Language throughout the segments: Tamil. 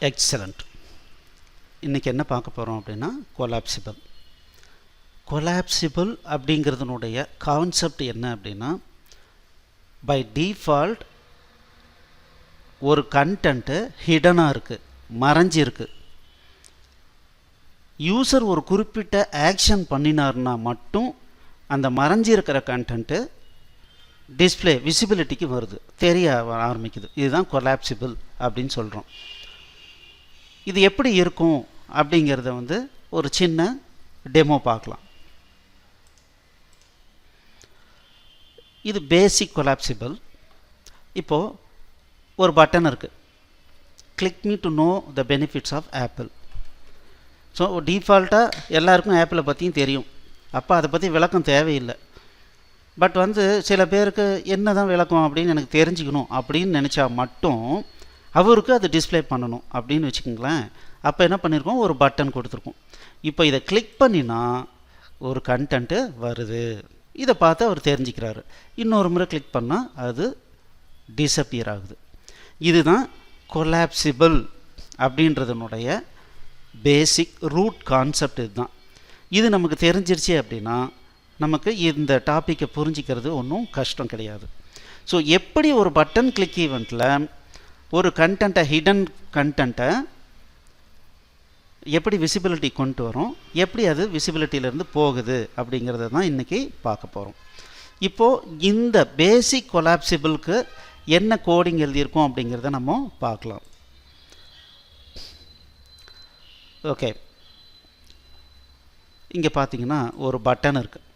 எக்ஸலண்ட். இன்றைக்கி என்ன பார்க்க போகிறோம் அப்படின்னா கொலாப்சிபிள். கொலாப்சிபிள் அப்படிங்கிறதுனுடைய கான்செப்ட் என்ன அப்படின்னா, பை டிஃபால்ட் ஒரு கண்டென்ட்டு ஹிடனாக இருக்குது, மறைஞ்சிருக்கு. யூசர் ஒரு குறிப்பிட்ட ஆக்ஷன் பண்ணினார்னா மட்டும் அந்த மறைஞ்சிருக்கிற கண்டென்ட்டு டிஸ்பிளே விசிபிலிட்டிக்கு வருது, தெரிய ஆரம்பிக்குது. இதுதான் கொலாப்சிபிள் அப்படின்னு சொல்கிறோம். இது எப்படி இருக்கும் அப்படிங்கிறத ஒரு சின்ன டெமோ பார்க்கலாம். இது பேசிக் கொலாப்சிபிள். இப்போது ஒரு பட்டன் இருக்குது, click me to know the benefits of apple. So டிஃபால்ட்டாக எல்லாருக்கும் ஆப்பிளை பற்றியும் தெரியும், அப்போ அதை பற்றி விளக்கம் தேவையில்லை. பட் சில பேருக்கு என்ன தான் விளக்கம் அப்படின்னு எனக்கு தெரிஞ்சுக்கணும் அப்படின்னு நினச்சா மட்டும் அவருக்கு அது டிஸ்பிளே பண்ணணும் அப்படின்னு வச்சுக்கோங்களேன். அப்போ என்ன பண்ணியிருக்கோம், ஒரு பட்டன் கொடுத்துருக்கோம். இப்போ இதை கிளிக் பண்ணினா ஒரு கண்டென்ட்டு வருது, இதை பார்த்து அவர் தெரிஞ்சுக்கிறாரு. இன்னொரு முறை கிளிக் பண்ணால் அது டிஸப்பியர் ஆகுது. இதுதான் கொலாப்சிபிள் அப்படின்றதனுடைய பேசிக் ரூட் கான்செப்ட். இதுதான். இது நமக்கு தெரிஞ்சிருச்சு அப்படின்னா நமக்கு இந்த டாப்பிக்கை புரிஞ்சிக்கிறது ஒன்றும் கஷ்டம் கிடையாது. ஸோ எப்படி ஒரு பட்டன் கிளிக் ஈவெண்ட்டில் ஒரு கண்டென்ட்டை, ஹிடன் கண்டென்ட்டை எப்படி விசிபிலிட்டி கொண்டு வரும், எப்படி அது விசிபிலிட்டியிலேருந்து போகுது அப்படிங்கிறத தான் இன்றைக்கி பார்க்க போகிறோம். இப்போது இந்த பேசிக் கொலாப்சிபிளுக்கு என்ன கோடிங் எழுதியிருக்கோம் அப்படிங்கிறத நம்ம பார்க்கலாம். ஓகே, இங்கே பார்த்தீங்கன்னா ஒரு பட்டன் இருக்குது.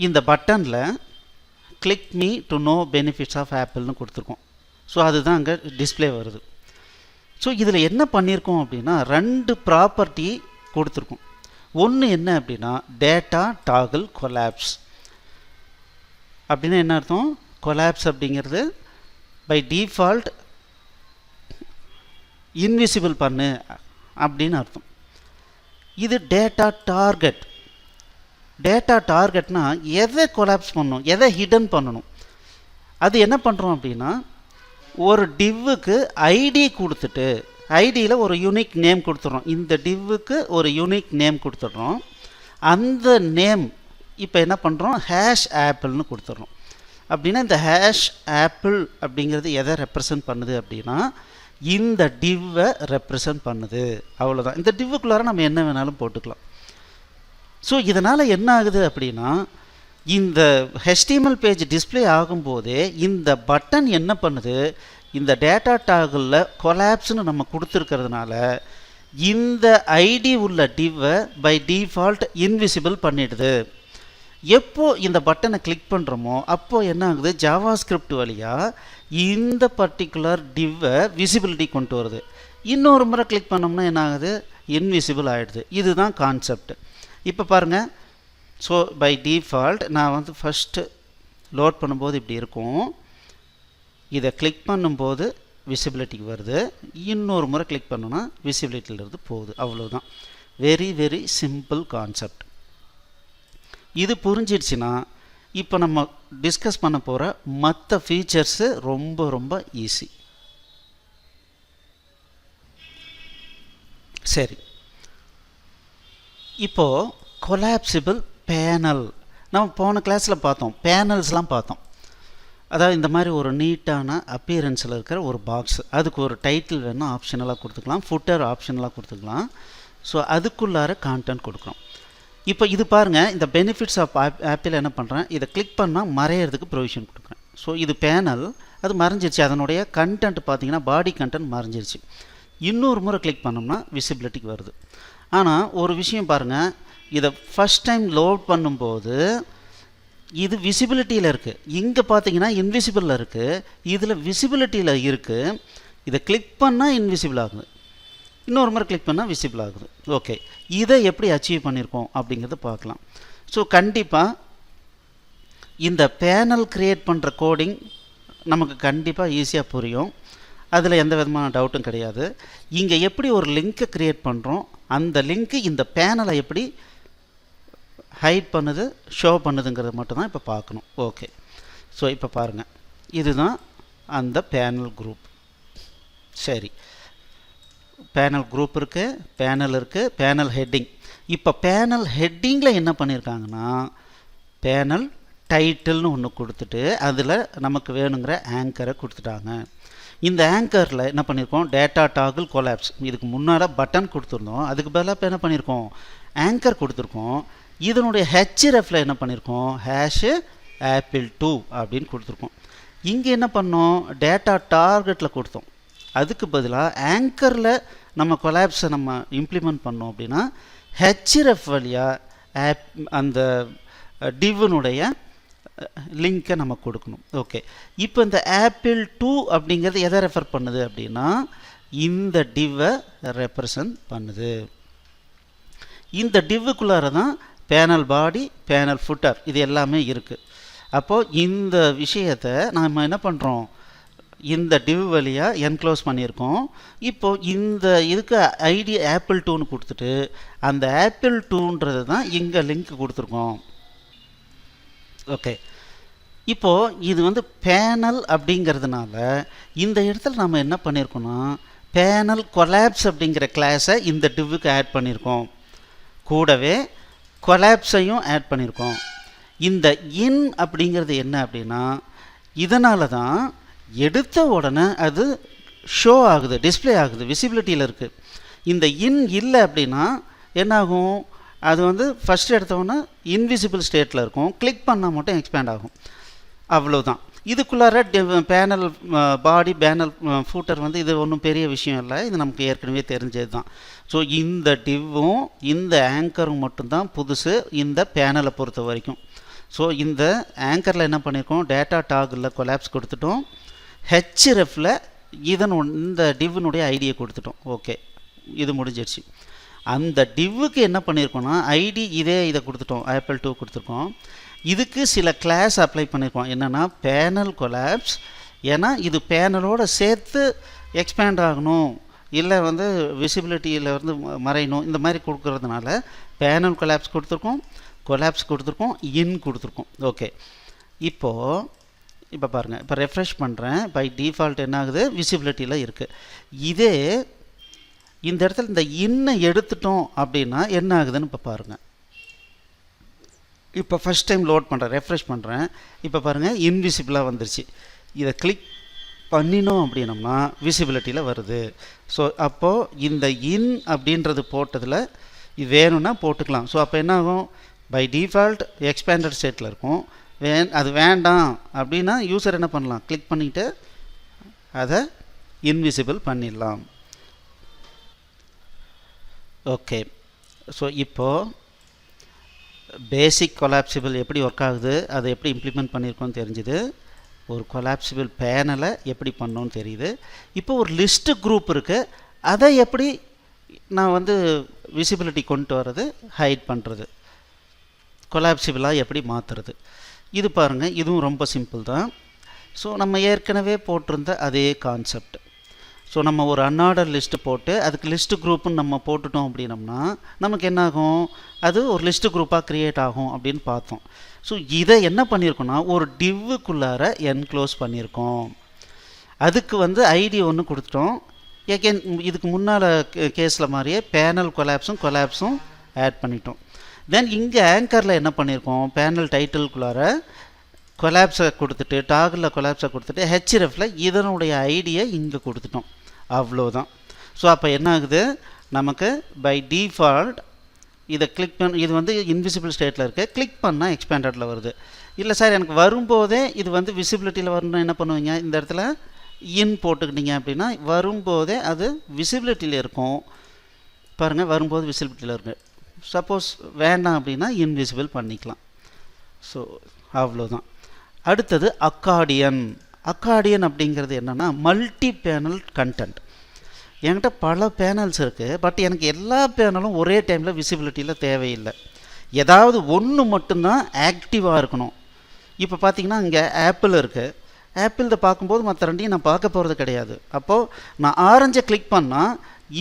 இந்த பட்டனில் click me to know benefits of ஆப்பிள்னு கொடுத்துருக்கோம். ஸோ அதுதான் அங்கே டிஸ்பிளே வருது. ஸோ இதில் என்ன பண்ணியிருக்கோம் அப்படின்னா, ரெண்டு ப்ராப்பர்ட்டி கொடுத்துருக்கோம். ஒன்று என்ன அப்படின்னா டேட்டா டாகிள் கொலாப்ஸ். அப்படின்னா என்ன அர்த்தம், கொலாப்ஸ் அப்படிங்கிறது பை டிஃபால்ட் இன்விசிபிள் பண்ணு அப்படின்னு அர்த்தம். இது டேட்டா டார்கெட். டேட்டா டார்கெட்னா எதை கொலாப்ஸ் பண்ணணும், எதை ஹிடன் பண்ணணும். அது என்ன பண்ணுறோம் அப்படின்னா, ஒரு டிவ்வுக்கு ஐடி கொடுத்துட்டு ஐடியில் ஒரு யூனிக் நேம் கொடுத்துட்றோம். இந்த டிவ்வுக்கு ஒரு யூனிக் நேம் கொடுத்துட்றோம். அந்த நேம் இப்போ என்ன பண்ணுறோம், ஹேஷ் ஆப்பிள்னு கொடுத்துட்றோம். அப்படின்னா இந்த ஹேஷ் ஆப்பிள் அப்படிங்கிறது எதை ரெப்ரசன்ட் பண்ணுது அப்படின்னா, இந்த டிவ்வை ரெப்ரசன்ட் பண்ணுது. அவ்வளோதான். இந்த டிவ்வுக்குள்ளார நம்ம என்ன வேணாலும் போட்டுக்கலாம். ஸோ இதனால் என்ன ஆகுது அப்படின்னா, இந்த HTML பேஜ் டிஸ்பிளே ஆகும்போதே இந்த பட்டன் என்ன பண்ணுது, இந்த டேட்டா டாகிளில் கொலாப்ஸ்னு நம்ம கொடுத்துருக்கிறதுனால இந்த ஐடி உள்ள டிவ்வை பை டிஃபால்ட் இன்விசிபிள் பண்ணிடுது. எப்போ இந்த பட்டனை கிளிக் பண்ணுறோமோ அப்போது என்ன ஆகுது, ஜாவாஸ்கிரிப்ட் வழியாக இந்த பர்டிகுலர் டிவ்வை விசிபிலிட்டி கொண்டு வருது. இன்னொரு முறை கிளிக் பண்ணோம்னா என்ன ஆகுது, இன்விசிபிள் ஆகிடுது. இதுதான் கான்செப்ட். இப்போ பாருங்கள். ஸோ பை டிஃபால்ட் நான் ஃபஸ்ட்டு லோட் பண்ணும்போது இப்படி இருக்கும். இதை கிளிக் பண்ணும்போது விசிபிலிட்டிக்கு வருது. இன்னொரு முறை கிளிக் பண்ணோன்னா விசிபிலிட்டியிலிருந்து போகுது. அவ்வளோதான். Very very simple concept. இது புரிஞ்சிடுச்சுன்னா இப்போ நம்ம டிஸ்கஸ் பண்ண போகிற மற்ற ஃபீச்சர்ஸு ரொம்ப ரொம்ப ஈஸி. சரி, இப்போது கொலாப்சிபிள் பேனல் நம்ம போன கிளாஸில் பார்த்தோம். பேனல்ஸ்லாம் பார்த்தோம். அதாவது இந்த மாதிரி ஒரு நீட்டான அப்பியரன்ஸில் இருக்கிற ஒரு பாக்ஸ், அதுக்கு ஒரு டைட்டில் வேணும் ஆப்ஷனலாக கொடுத்துக்கலாம், ஃபுட்டர் ஆப்ஷனலாக கொடுத்துக்கலாம். ஸோ அதுக்குள்ளார கான்டென்ட் கொடுக்குறோம். இப்போ இது பாருங்கள், இந்த பெனிஃபிட்ஸ் ஆஃப் ஆப்பிள் என்ன பண்ணுறேன், இதை கிளிக் பண்ணால் மறையிறதுக்கு ப்ரொவிஷன் கொடுக்குறேன். ஸோ இது பேனல், அது மறைஞ்சிருச்சு. அதனுடைய கண்டென்ட் பார்த்தீங்கன்னா பாடி கண்டென்ட் மறைஞ்சிருச்சு. இன்னொரு முறை கிளிக் பண்ணோம்னா விசிபிலிட்டிக்கு வருது. ஆனால் ஒரு விஷயம் பாருங்கள், இதை ஃபஸ்ட் டைம் லோட் பண்ணும்போது இது விசிபிலிட்டியில் இருக்குது. இங்கே பார்த்தீங்கன்னா இன்விசிபிளில் இருக்குது, இதில் விசிபிலிட்டியில் இருக்குது. இதை கிளிக் பண்ணால் இன்விசிபிள் ஆகுது, இன்னொரு முறை கிளிக் பண்ணால் விசிபிள் ஆகுது. ஓகே, இதை எப்படி அச்சீவ் பண்ணியிருக்கோம் அப்படிங்கிறத பார்க்கலாம். ஸோ கண்டிப்பாக இந்த பேனல் க்ரியேட் பண்ணுற கோடிங் நமக்கு கண்டிப்பாக ஈஸியாக புரியும். அதில் எந்த விதமான டவுட்டும் கிடையாது. இங்கே எப்படி ஒரு லிங்க்கை க்ரியேட் பண்ணுறோம், அந்த லிங்க்கு இந்த பேனலை எப்படி ஹைட் பண்ணுது, ஷோ பண்ணுதுங்கிறது மட்டும்தான் இப்போ பார்க்கணும். ஓகே, ஸோ இப்போ பாருங்கள், இதுதான் அந்த பேனல் குரூப். சரி, பேனல் குரூப் இருக்குது, பேனல் இருக்குது, பேனல் ஹெட்டிங். இப்போ பேனல் ஹெட்டிங்கில் என்ன பண்ணியிருக்காங்கன்னா பேனல் டைட்டில்னு ஒன்று கொடுத்துட்டு அதில் நமக்கு வேணுங்கிற ஆங்கரை கொடுத்துட்டாங்க. இந்த ஆங்கரில் என்ன பண்ணியிருக்கோம், டேட்டா டாகிள் கொலாப்ஸ். இதுக்கு முன்னால் பட்டன் கொடுத்துருந்தோம், அதுக்கு பதிலாக இப்போ என்ன பண்ணியிருக்கோம், ஆங்கர் கொடுத்துருக்கோம். இதனுடைய ஹெச்ரெஃபில் என்ன பண்ணியிருக்கோம், ஹேஷு apple2 அப்படின்னு கொடுத்துருக்கோம். இங்கே என்ன பண்ணோம், டேட்டா டார்கெட்டில் கொடுத்தோம். அதுக்கு பதிலாக ஆங்கரில் நம்ம கொலாப்ஸை நம்ம இம்ப்ளிமெண்ட் பண்ணோம் அப்படின்னா ஹெச்ரெஃப் வழியாக அந்த டிவ்னுடைய லிங்க்கை நம்ம கொடுக்கணும். ஓகே, இப்போ இந்த apple2 அப்படிங்கிறது எதை ரெஃபர் பண்ணுது அப்படின்னா இந்த டிவ்வை ரெப்ரசன்ட் பண்ணுது. இந்த டிவ்வுக்குள்ளார தான் பேனல் பாடி, பேனல் ஃபுட்டர் இது எல்லாமே இருக்குது. அப்போது இந்த விஷயத்தை நாம் என்ன பண்ணுறோம், இந்த டிவ் வழியாக என்க்ளோஸ் பண்ணியிருக்கோம். இப்போது இந்த இதுக்கு ஐடி apple2ன்னு கொடுத்துட்டு அந்த apple2ன்றது தான் இங்கே லிங்க் கொடுத்துருக்கோம். ஓகே, இப்போது இது வந்து பேனல் அப்படிங்கிறதுனால இந்த இடத்துல நம்ம என்ன பண்ணியிருக்கோம்னா பேனல் கொலாப்ஸ் அப்படிங்கிற கிளாஸை இந்த டிவ்வுக்கு ஆட் பண்ணியிருக்கோம். கூடவே கொலாப்ஸையும் ஆட் பண்ணியிருக்கோம். இந்த இன் அப்படிங்கிறது என்ன அப்படின்னா இதனால தான் எடுத்த உடனே அது ஷோ ஆகுது, டிஸ்பிளே ஆகுது, விசிபிலிட்டியில் இருக்குது. இந்த இன் இல்லை அப்படின்னா என்னாகும், அது வந்து ஃபஸ்ட்டு எடுத்தோன்னே இன்விசிபிள் ஸ்டேட்டில் இருக்கும், கிளிக் பண்ணால் மட்டும் எக்ஸ்பேண்ட் ஆகும். அவ்வளோதான். இதுக்குள்ளார பேனல் பாடி, பேனல் ஃபூட்டர் வந்து இது ஒன்றும் பெரிய விஷயம் இல்லை, இது நமக்கு ஏற்கனவே தெரிஞ்சது தான். ஸோ இந்த டிவ்வும் இந்த ஆங்கரும் மட்டும்தான் புதுசு இந்த பேனலை பொறுத்த வரைக்கும். ஸோ இந்த ஆங்கரில் என்ன பண்ணியிருக்கோம், டேட்டா டாகில் கொலாப்ஸ் கொடுத்துட்டோம், ஹெச்ரெஃபில் இந்த டிவ்னுடைய ஐடியை கொடுத்துட்டோம். ஓகே, இது முடிஞ்சிடுச்சு. அந்த டிவ்வுக்கு என்ன பண்ணியிருக்கோம்னா ஐடி இதை கொடுத்துட்டோம், apple2 கொடுத்துருக்கோம். இதுக்கு சில கிளாஸ் அப்ளை பண்ணியிருக்கோம், என்னென்னா பேனல் கொலாப்ஸ். ஏன்னா இது பேனலோடு சேர்த்து எக்ஸ்பேண்ட் ஆகணும், இல்லை வந்து விசிபிலிட்டியில் வந்து மறையணும், இந்த மாதிரி கொடுக்கறதுனால பேனல் கொலாப்ஸ் கொடுத்துருக்கோம், கொலாப்ஸ் கொடுத்துருக்கோம், இன் கொடுத்துருக்கோம். ஓகே, இப்போ பாருங்கள், இப்போ ரெஃப்ரெஷ் பண்ணுறேன். பை டிஃபால்ட் என்ன ஆகுது, விசிபிலிட்டியில் இருக்குது. இதே இந்த இடத்துல இந்த இன்னை எடுத்துட்டோம் அப்படின்னா என்ன ஆகுதுன்னு இப்போ பாருங்கள். இப்போ ஃபஸ்ட் டைம் லோட் பண்ணுறேன், ரெஃப்ரெஷ் பண்ணுறேன். இப்போ பாருங்கள் இன்விசிபிளாக வந்துருச்சு. இதை கிளிக் பண்ணினோம் அப்படின்னோம்னா விசிபிலிட்டியில் வருது. ஸோ அப்போது இந்த இன் அப்படின்றது போட்டதில் இது வேணும்னா போட்டுக்கலாம். ஸோ அப்போ என்ன ஆகும், பை டிஃபால்ட் எக்ஸ்பேண்டட் ஸ்டேட்டில் இருக்கும். அது வேண்டாம் அப்படின்னா யூசர் என்ன பண்ணலாம், கிளிக் பண்ணிவிட்டு அதை இன்விசிபிள் பண்ணிடலாம். ஓகே, ஸோ இப்போது பேசிக் கொலாப்சிபிள் எப்படி ஒர்க் ஆகுது, அதை எப்படி இம்ப்ளிமெண்ட் பண்ணியிருக்கோன்னு தெரிஞ்சுது. ஒரு கொலாப்சிபிள் பேனலை எப்படி பண்ணோன்னு தெரியுது. இப்போ ஒரு லிஸ்ட்டு குரூப் இருக்குது, அதை எப்படி நான் வந்து விசிபிலிட்டி கொண்டு வர்றது, ஹைட் பண்ணுறது, கொலாப்சிபிளாக எப்படி மாற்றுறது, இது பாருங்கள், இதுவும் ரொம்ப சிம்பிள் தான். ஸோ நம்ம ஏற்கனவே போட்டிருந்த அதே கான்செப்ட். ஸோ நம்ம ஒரு அன்ஆர்டர் லிஸ்ட்டு போட்டு அதுக்கு லிஸ்ட்டு குரூப்புன்னு நம்ம போட்டுட்டோம் அப்படின்னம்னா நமக்கு என்னாகும், அது ஒரு லிஸ்ட்டு குரூப்பாக க்ரியேட் ஆகும் அப்படின்னு பார்த்தோம். ஸோ இதை என்ன பண்ணியிருக்கோன்னா ஒரு டிவ்வுக்குள்ளார என்க்ளோஸ் பண்ணியிருக்கோம். அதுக்கு வந்து ஐடி ஒன்று கொடுத்துட்டோம். ஏகேன் இதுக்கு முன்னால் கேஸில் மாதிரியே பேனல் கொலாப்ஸும் ஆட் பண்ணிட்டோம். தென் இங்கே ஆங்கரில் என்ன பண்ணியிருக்கோம், பேனல் டைட்டிலுக்குள்ளார கொலாப்ஸை கொடுத்துட்டு டாகில் கொலாப்ஸை கொடுத்துட்டு ஹெச்ரெஃபில் இதனுடைய ஐடியை இங்கே கொடுத்துட்டோம். அவ்வளோதான். ஸோ அப்போ என்ன ஆகுது, நமக்கு பை டிஃபால்ட் இதை கிளிக் இது வந்து இன்விசிபிள் ஸ்டேட்டில் இருக்குது, கிளிக் பண்ணால் எக்ஸ்பேண்டடில் வருது. இல்லை சார் எனக்கு வரும்போதே இது வந்து விசிபிலிட்டியில் வரணும்னா என்ன பண்ணுவீங்க, இந்த இடத்துல இன் போட்டுக்கிட்டீங்க அப்படின்னா வரும்போதே அது விசிபிலிட்டியில் இருக்கும். பாருங்கள், வரும்போது விசிபிலிட்டியில் இருக்குது. சப்போஸ் வேண்டாம் அப்படின்னா இன்விசிபிள் பண்ணிக்கலாம். ஸோ அவ்வளோதான். அடுத்தது அக்கார்டியன். அக்கார்டியன் அப்படிங்கிறது என்னென்னா மல்டி பேனல் கண்டென்ட். என்கிட்ட பல பேனல்ஸ் இருக்குது, பட் எனக்கு எல்லா பேனலும் ஒரே டைமில் விசிபிலிட்டியில் தேவையில்லை. ஏதாவது ஒன்று மட்டும்தான் ஆக்டிவாக இருக்கணும். இப்போ பார்த்தீங்கன்னா இங்கே ஆப்பிள் இருக்குது, ஆப்பிள் பார்க்கும்போது மற்ற ரெண்டையும் நான் பார்க்க போகிறது கிடையாது. அப்போது நான் ஆரஞ்சை கிளிக் பண்ணால்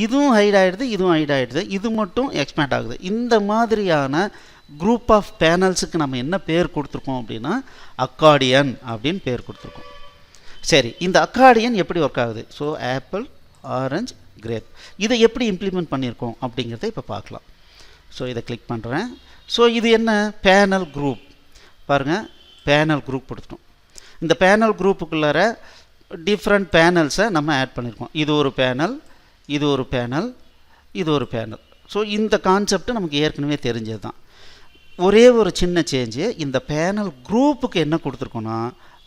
இதுவும் ஹைட் ஆகிடுது, இதுவும் ஹைட் ஆகிடுது, இது மட்டும் எக்ஸ்பேண்ட் ஆகுது. இந்த மாதிரியான குரூப் ஆஃப் பேனல்ஸுக்கு நம்ம என்ன பேர் கொடுத்துருக்கோம் அப்படின்னா அக்கார்டியன் அப்படின்னு பேர் கொடுத்துருக்கோம். சரி, இந்த அக்கார்டியன் எப்படி ஒர்க் ஆகுது? So apple orange grape. இதை எப்படி இம்ப்ளிமெண்ட் பண்ணியிருக்கோம் அப்படிங்கிறத இப்போ பார்க்கலாம். ஸோ இதை கிளிக் பண்ணுறேன். ஸோ இது என்ன பேனல் குரூப் பாருங்கள், பேனல் குரூப் கொடுத்துட்டோம். இந்த பேனல் குரூப்புக்குள்ளார டிஃப்ரெண்ட் பேனல்ஸை நம்ம ஆட் பண்ணியிருக்கோம். இது ஒரு பேனல், இது ஒரு பேனல், இது ஒரு பேனல். ஸோ இந்த கான்செப்ட் நமக்கு ஏற்கனவே தெரிஞ்சது தான். ஒரே ஒரு சின்ன சேஞ்சு, இந்த பேனல் குரூப்புக்கு என்ன கொடுத்துருக்கோன்னா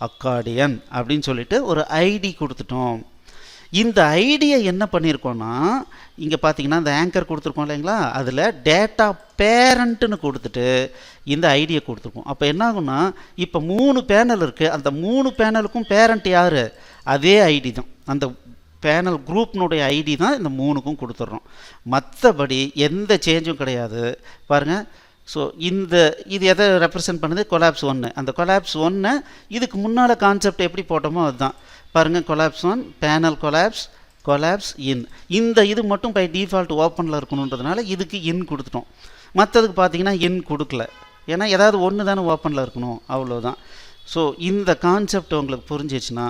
அக்கார்டியன் அப்படின்னு சொல்லிட்டு ஒரு ஐடி கொடுத்துட்டோம். இந்த ஐடியை என்ன பண்ணியிருக்கோன்னா இங்கே பார்த்தீங்கன்னா இந்த ஆங்கர் கொடுத்துருக்கோம் இல்லைங்களா, அதில் டேட்டா பேரண்ட்டுன்னு கொடுத்துட்டு இந்த ஐடியை கொடுத்துருக்கோம். அப்போ என்ன ஆகும்னா இப்போ 3 பேனல் இருக்குது, அந்த 3 பேனலுக்கும் பேரண்ட் யார்? அதே ஐடி தான், அந்த பேனல் குரூப்னுடைய ஐடி தான் இந்த 3க்கும் கொடுத்துட்றோம். மற்றபடி எந்த சேஞ்சும் கிடையாது பாருங்கள். ஸோ இது எதை ரெப்ரசன்ட் பண்ணுது? கொலாப்ஸ் 1. அந்த கொலாப்ஸ் 1 இதுக்கு முன்னால் கான்செப்ட் எப்படி போட்டோமோ அதுதான் பாருங்கள். கொலாப்ஸ் 1 பேனல் கொலாப்ஸ் இன். இது மட்டும் பை டிஃபால்ட் ஓப்பனில் இருக்கணுன்றதுனால இதுக்கு இன் கொடுத்துட்டோம். மற்றதுக்கு பார்த்தீங்கன்னா இன் கொடுக்கல, ஏன்னா ஏதாவது ஒன்று தானே ஓப்பனில் இருக்கணும், அவ்வளோதான். ஸோ இந்த கான்செப்ட் உங்களுக்கு புரிஞ்சிச்சுன்னா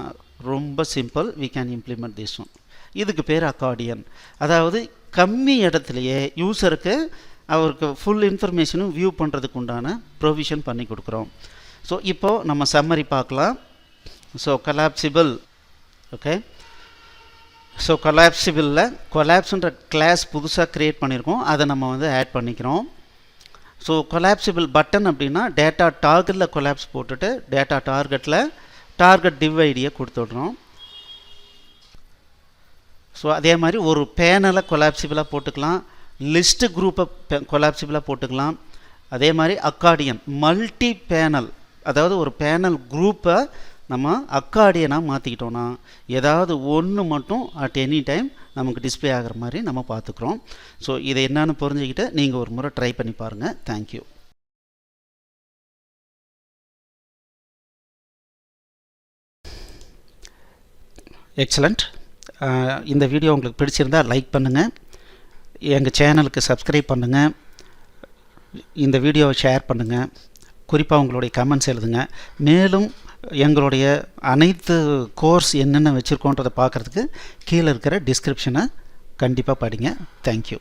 ரொம்ப simple, we can implement this one. இதுக்கு பேர் அக்கார்டியன். அதாவது கம்மி இடத்துலையே யூஸருக்கு அவருக்கு ஃபுல் இன்ஃபர்மேஷனும் வியூ பண்ணுறதுக்கு உண்டான ப்ரொவிஷன் பண்ணி கொடுக்குறோம். ஸோ இப்போது நம்ம சம்மரி பார்க்கலாம். So collapsible, okay. ஸோ கொலாப்சிபிளில் கொலாப்ஸ்ன்ற கிளாஸ் புதுசாக க்ரியேட் பண்ணியிருக்கோம், அதை நம்ம ஆட் பண்ணிக்கிறோம். ஸோ கொலாப்சிபிள் பட்டன் அப்படின்னா டேட்டா டார்கெட்டில் கொலாப்ஸ் போட்டுட்டு டேட்டா டார்கெட்டில் டார்கெட் டிவ் ஐடியை கொடுத்துட்றோம். ஸோ அதே மாதிரி ஒரு பேனலை கொலாப்சிபிளாக போட்டுக்கலாம், லிஸ்ட்டு குரூப்பை கொலாப்சிபிளாக போட்டுக்கலாம். அதே மாதிரி அக்கார்டியன் மல்டி பேனல், அதாவது ஒரு பேனல் குரூப்பை நம்ம அக்கார்டியனாக மாற்றிக்கிட்டோன்னா ஏதாவது ஒன்று மட்டும் அட் எனி டைம் நமக்கு டிஸ்பிளே ஆகிற மாதிரி நம்ம பார்த்துக்குறோம். ஸோ இதை என்னன்னு புரிஞ்சுக்கிட்டு நீங்கள் ஒரு முறை ட்ரை பண்ணி பாருங்கள். தேங்க்யூ. எக்ஸலண்ட். இந்த வீடியோ உங்களுக்கு பிடிச்சிருந்தால் லைக் பண்ணுங்கள், எங்கள் சேனலுக்கு சப்ஸ்கிரைப் பண்ணுங்கள், இந்த வீடியோவை ஷேர் பண்ணுங்கள், குறிப்பாக உங்களுடைய கமெண்ட்ஸ் எழுதுங்க. மேலும் எங்களுடைய அனைத்து கோர்ஸ் என்னென்ன வச்சுருக்கோன்றதை பார்க்குறதுக்கு கீழே இருக்கிற டிஸ்கிரிப்ஷனை கண்டிப்பாக படிங்க. தேங்க்யூ.